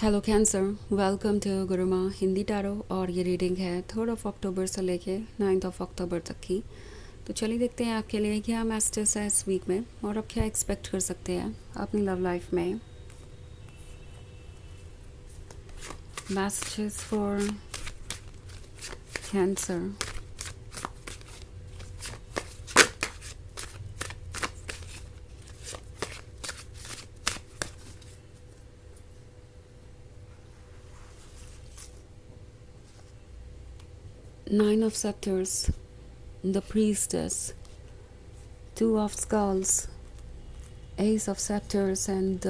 Hello cancer, welcome to Guruma Hindi tarot. और ये reading है 3 अक्टूबर से लेके 9 अक्टूबर तक की। तो चलिए देखते हैं आपके लिए क्या मैसेजेस है इस वीक में और आप क्या एक्सपेक्ट कर सकते हैं अपनी लव लाइफ में। Messages for cancer. Nine of Scepters, the Priestess, Two of Skulls, Ace of Scepters and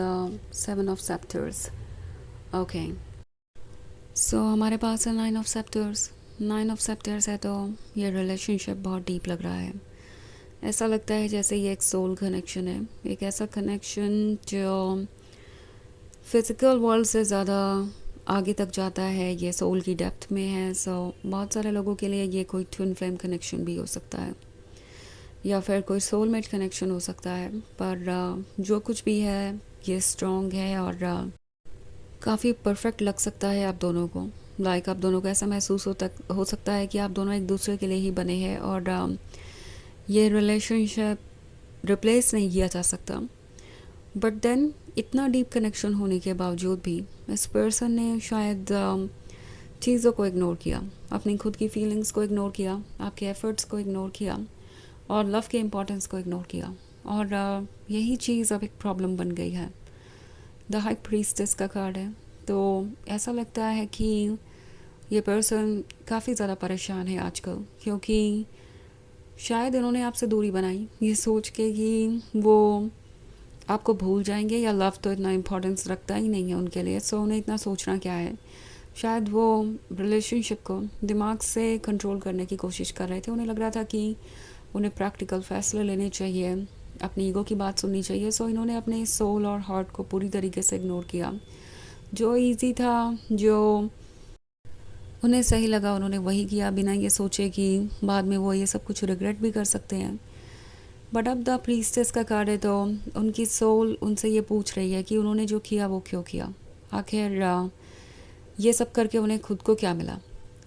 Seven of Scepters. Okay, so हमारे पास है nine of scepters. Nine of scepters है तो ये रिलेशनशिप बहुत डीप लग रहा है। ऐसा लगता है जैसे ये एक सोल कनेक्शन है, एक ऐसा कनेक्शन जो फिज़िकल वर्ल्ड से ज़्यादा आगे तक जाता है, ये सोल की डेप्थ में है। सो बहुत सारे लोगों के लिए ये कोई ट्विन फ्लेम कनेक्शन भी हो सकता है या फिर कोई सोलमेट कनेक्शन हो सकता है। पर जो कुछ भी है ये स्ट्रॉन्ग है और काफ़ी परफेक्ट लग सकता है आप दोनों को। लाइक आप दोनों को ऐसा महसूस हो सकता है कि आप दोनों एक दूसरे के लिए ही बने हैं और ये रिलेशनशिप रिप्लेस नहीं किया जा सकता। बट देन इतना डीप कनेक्शन होने के बावजूद भी इस पर्सन ने शायद चीज़ों को इग्नोर किया, अपनी खुद की फीलिंग्स को इग्नोर किया, आपके एफर्ट्स को इग्नोर किया और लव के इम्पोर्टेंस को इग्नोर किया। और यही चीज़ अब एक प्रॉब्लम बन गई है। द हाई प्रीस्टेस का कार्ड है, तो ऐसा लगता है कि ये पर्सन काफ़ी ज़्यादा परेशान है आजकल, क्योंकि शायद इन्होंने आपसे दूरी बनाई ये सोच के कि वो आपको भूल जाएंगे, या लव तो इतना इम्पोर्टेंस रखता ही नहीं है उनके लिए। सो उन्हें इतना सोचना क्या है। शायद वो रिलेशनशिप को दिमाग से कंट्रोल करने की कोशिश कर रहे थे। उन्हें लग रहा था कि उन्हें प्रैक्टिकल फैसले लेने चाहिए, अपनी ईगो की बात सुननी चाहिए। सो इन्होंने अपने सोल और हार्ट को पूरी तरीके से इग्नोर किया। जो इजी था, जो उन्हें सही लगा, उन्होंने वही किया, बिना ये सोचे कि बाद में वो ये सब कुछ रिग्रेट भी कर सकते हैं। बट अब द प्रीस्टेस का कार्ड है, तो उनकी सोल उनसे ये पूछ रही है कि उन्होंने जो किया वो क्यों किया। आखिर ये सब करके उन्हें खुद को क्या मिला।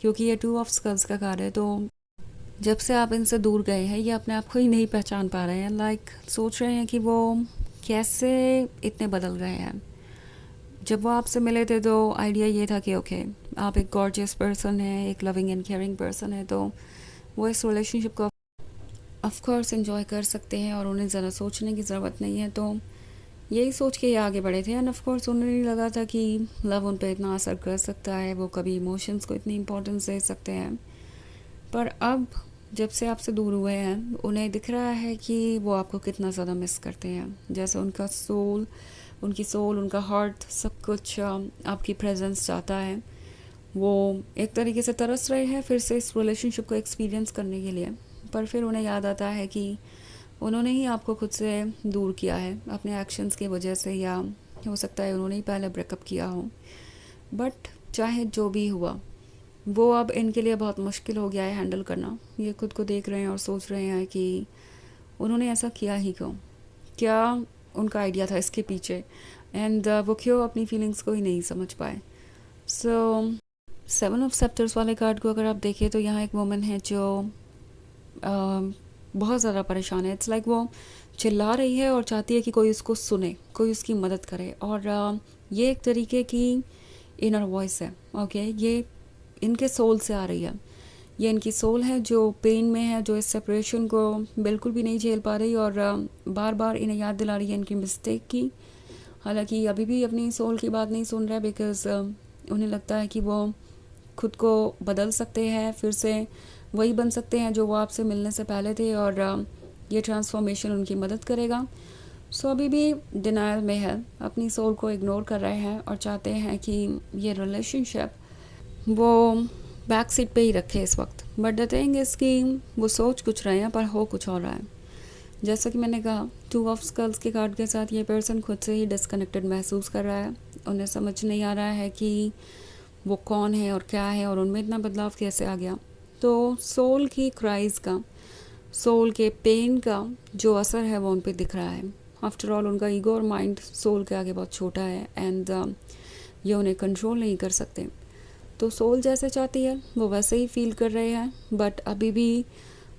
क्योंकि ये टू ऑफ स्कल्स का कार्ड है, तो जब से आप इनसे दूर गए हैं ये अपने आप को ही नहीं पहचान पा रहे हैं। लाइक सोच रहे हैं कि वो कैसे इतने बदल गए हैं। जब वो आपसे मिले थे तो आइडिया ये था कि ओके, आप एक गॉर्जियस पर्सन हैं, एक लविंग एंड केयरिंग पर्सन है, तो वो इस रिलेशनशिप को ऑफ कोर्स एंजॉय कर सकते हैं और उन्हें ज़रा सोचने की ज़रूरत नहीं है। तो यही सोच के ये आगे बढ़े थे। एंड ऑफ कोर्स उन्हें नहीं लगा था कि लव उन पर इतना असर कर सकता है, वो कभी इमोशंस को इतनी इंपॉर्टेंस दे सकते हैं। पर अब जब से आपसे दूर हुए हैं उन्हें दिख रहा है कि वो आपको कितना ज़्यादा मिस करते हैं। जैसे उनका सोल, उनकी सोल, उनका हार्ट, सब कुछ आपकी प्रेजेंस चाहता है। वो एक तरीके से तरस रहे हैं फिर से इस रिलेशनशिप को एक्सपीरियंस करने के लिए। पर फिर उन्हें याद आता है कि उन्होंने ही आपको खुद से दूर किया है अपने एक्शंस की वजह से, या हो सकता है उन्होंने ही पहले ब्रेकअप किया हो। बट चाहे जो भी हुआ, वो अब इनके लिए बहुत मुश्किल हो गया है हैंडल करना। ये खुद को देख रहे हैं और सोच रहे हैं कि उन्होंने ऐसा किया ही क्यों, क्या उनका आइडिया था इसके पीछे, एंड वो क्यों अपनी फीलिंग्स को ही नहीं समझ पाए। सो सेवन ऑफ सेप्टर्स वाले कार्ड को अगर आप देखें तो यहाँ एक वुमन है जो बहुत ज़्यादा परेशान है। इट्स लाइक वो चिल्ला रही है और चाहती है कि कोई उसको सुने, कोई उसकी मदद करे। और ये एक तरीके की इनर वॉइस है। ओके, ये इनके सोल से आ रही है। ये इनकी सोल है जो पेन में है, जो इस सेपरेशन को बिल्कुल भी नहीं झेल पा रही और बार बार इन्हें याद दिला रही है इनकी मिस्टेक की। हालांकि अभी भी अपनी सोल की बात नहीं सुन रहा है, बिकॉज़ उन्हें लगता है कि वो खुद को बदल सकते हैं, फिर से वही बन सकते हैं जो वो आपसे मिलने से पहले थे, और ये ट्रांसफॉर्मेशन उनकी मदद करेगा। सो अभी भी डिनायल में है, अपनी सोल को इग्नोर कर रहे हैं और चाहते हैं कि ये रिलेशनशिप वो बैक सीट पे ही रखे इस वक्त। बट द थिंग इज़ कि वो सोच कुछ रहे हैं पर हो कुछ और रहा है। जैसा कि मैंने कहा, टू ऑफ स्कल्स के कार्ड के साथ ये पर्सन खुद से ही डिस्कनेक्टेड महसूस कर रहा है। उन्हें समझ नहीं आ रहा है कि वो कौन है और क्या है और उनमें इतना बदलाव कैसे आ गया। तो सोल की क्राइज़ का, सोल के पेन का जो असर है वो उन पर दिख रहा है। आफ्टर ऑल उनका ईगो और माइंड सोल के आगे बहुत छोटा है। एंड ये उन्हें कंट्रोल नहीं कर सकते। तो सोल जैसे चाहती है वो वैसे ही फील कर रहे हैं, बट अभी भी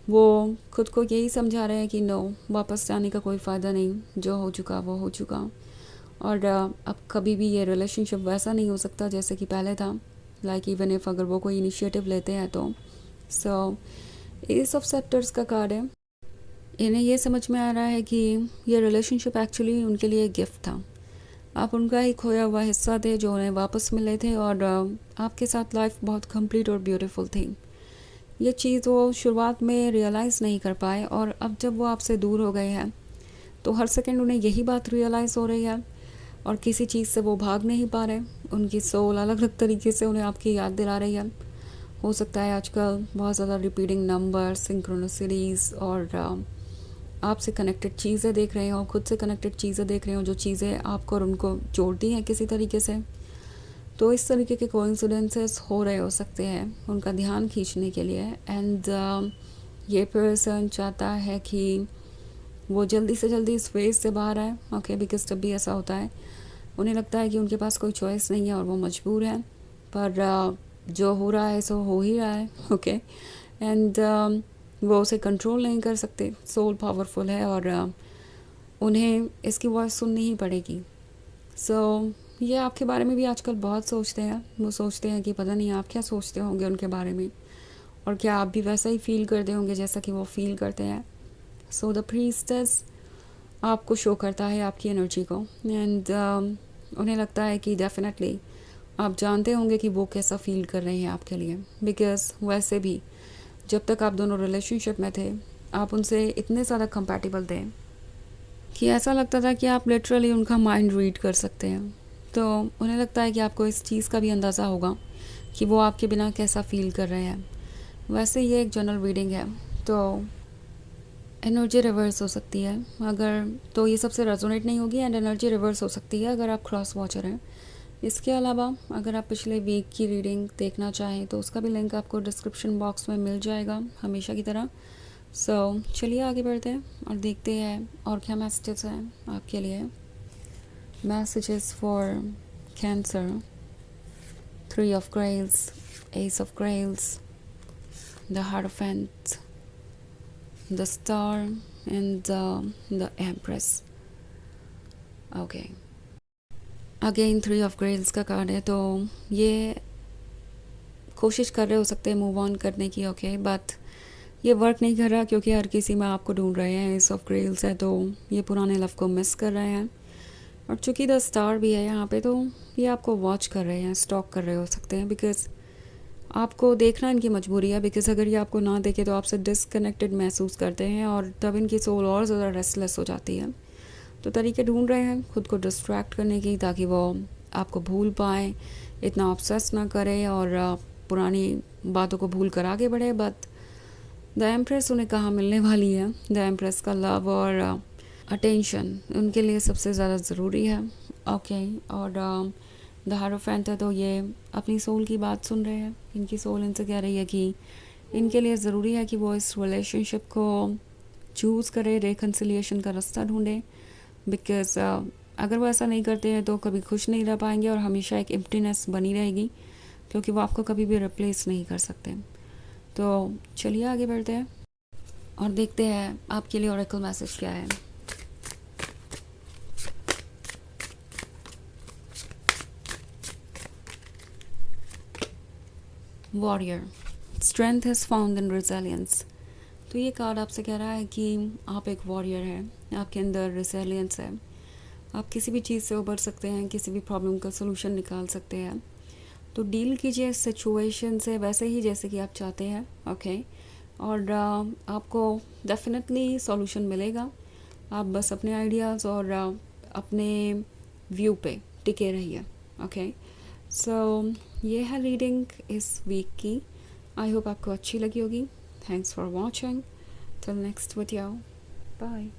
वो खुद को यही समझा रहे हैं कि नो, वापस जाने का कोई फ़ायदा नहीं, जो हो चुका वो हो चुका। और अब कभी भी ये रिलेशनशिप वैसा नहीं हो सकता जैसे कि पहले था। लाइक इवन इफ अगर वो कोई इनिशिएटिव लेते हैं तो। सो एस ऑफ सेप्टर्स का कार्ड है। इन्हें ये समझ में आ रहा है कि ये रिलेशनशिप एक्चुअली उनके लिए गिफ्ट था। आप उनका ही खोया हुआ हिस्सा थे जो उन्हें वापस मिले थे, और आपके साथ लाइफ बहुत कंप्लीट और ब्यूटीफुल थी। ये चीज़ वो शुरुआत में रियलाइज़ नहीं कर पाए, और अब जब वो आपसे दूर हो गए हैं तो हर सेकंड उन्हें यही बात रियलाइज़ हो रही है, और किसी चीज़ से वो भाग नहीं पा रहे। उनकी सोल अलग अलग तरीके से उन्हें आपकी याद दिला रही है। हो सकता है आजकल बहुत ज़्यादा रिपीटिंग नंबर, सिंक्रोनिसिटीज़ और आपसे कनेक्टेड चीज़ें देख रहे हो, खुद से कनेक्टेड चीज़ें देख रहे हो, जो चीज़ें आपको और उनको जोड़ती हैं किसी तरीके से। तो इस तरीके के कोइंसिडेंसेस हो रहे हो सकते हैं उनका ध्यान खींचने के लिए। एंड ये पर्सन चाहता है कि वो जल्दी से जल्दी इस फेज से बाहर आए। ओके, बिकॉज जब भी ऐसा होता है उन्हें लगता है कि उनके पास कोई चॉइस नहीं है और वो मजबूर हैं, पर जो हो रहा है सो हो ही रहा है। ओके, एंड वो उसे कंट्रोल नहीं कर सकते। सोल पावरफुल है और उन्हें इसकी वॉइस सुननी ही पड़ेगी। सो ये आपके बारे में भी आजकल बहुत सोचते हैं। वो सोचते हैं कि पता नहीं आप क्या सोचते होंगे उनके बारे में, और क्या आप भी वैसा ही फील करते होंगे जैसा कि वो फील करते हैं। सो द प्रीस्टेस आपको शो करता है आपकी एनर्जी को, एंड उन्हें लगता है कि डेफिनेटली आप जानते होंगे कि वो कैसा फील कर रहे हैं आपके लिए। बिकॉज वैसे भी जब तक आप दोनों रिलेशनशिप में थे आप उनसे इतने ज़्यादा कंपैटिबल थे कि ऐसा लगता था कि आप लिटरली उनका माइंड रीड कर सकते हैं। तो उन्हें लगता है कि आपको इस चीज़ का भी अंदाज़ा होगा कि वो आपके बिना कैसा फील कर रहे हैं। वैसे ये एक जनरल रीडिंग है, तो एनर्जी रिवर्स हो सकती है अगर, तो ये सबसे रेजोनेट नहीं होगी, एंड एनर्जी रिवर्स हो सकती है अगर आप क्रॉस वॉचर हैं। इसके अलावा अगर आप पिछले वीक की रीडिंग देखना चाहें तो उसका भी लिंक आपको डिस्क्रिप्शन बॉक्स में मिल जाएगा हमेशा की तरह। सो चलिए आगे बढ़ते हैं और देखते हैं और क्या मैसेजेस हैं आपके लिए। Messages for cancer, 3 of Grails, Ace of Grails, the Hierophant, the Star and the Empress. Okay. Again 3 of Grails का कार्ड है, तो ये कोशिश कर रहे हो सकते हैं मूव ऑन करने की। ओके, बट ये वर्क नहीं कर रहा क्योंकि हर किसी में आपको ढूंढ रहे हैं। एस ऑफ ग्रेल्स है तो ये पुराने लव को मिस कर रहे हैं, और चूंकि द स्टार भी है यहाँ पे तो ये आपको वॉच कर रहे हैं, स्टॉक कर रहे हो सकते हैं, बिकॉज आपको देखना इनकी मजबूरी है। बिकॉज अगर ये आपको ना देखे तो आपसे डिसकनेक्टेड महसूस करते हैं, और तब इनकी सोल और ज़्यादा रेस्टलेस हो जाती है। तो तरीके ढूंढ रहे हैं खुद को डिस्ट्रैक्ट करने की, ताकि वो आपको भूल पाए, इतना ऑब्सेस ना करे और पुरानी बातों को भूल कर आगे बढ़े। बट द एम्प्रेस उन्हें कहाँ मिलने वाली है। द एम्प्रेस का लव और अटेंशन उनके लिए सबसे ज़्यादा ज़रूरी है। ओके, और द हायरोफेंट है तो ये अपनी सोल की बात सुन रहे हैं। इनकी सोल इनसे कह रही है कि इनके लिए ज़रूरी है कि वो इस रिलेशनशिप को चूज़ करें, रिकन्सिलिएशन का रास्ता ढूंढें। बिकॉज अगर वो ऐसा नहीं करते हैं तो कभी खुश नहीं रह पाएंगे और हमेशा एक एम्प्टीनेस बनी रहेगी, क्योंकि वो आपको कभी भी रिप्लेस नहीं कर सकते। तो चलिए आगे बढ़ते हैं और देखते हैं आपके लिए ओरेकल मैसेज क्या है। Warrior, strength is found in resilience. तो ये कार्ड आपसे कह रहा है कि आप एक वॉरियर हैं, आपके अंदर रिजिलियंस है, आप किसी भी चीज़ से उबर सकते हैं, किसी भी प्रॉब्लम का सोल्यूशन निकाल सकते हैं। तो डील कीजिए सिचुएशन से वैसे ही जैसे कि आप चाहते हैं। ओके, और आपको डेफिनेटली सॉल्यूशन मिलेगा। आप बस अपने आइडियाज़ और अपने व्यू पे टिके रहिए। ओके, सो ये है रीडिंग इस वीक की। आई होप आपको अच्छी लगी होगी। Thanks for watching. Till next video, bye.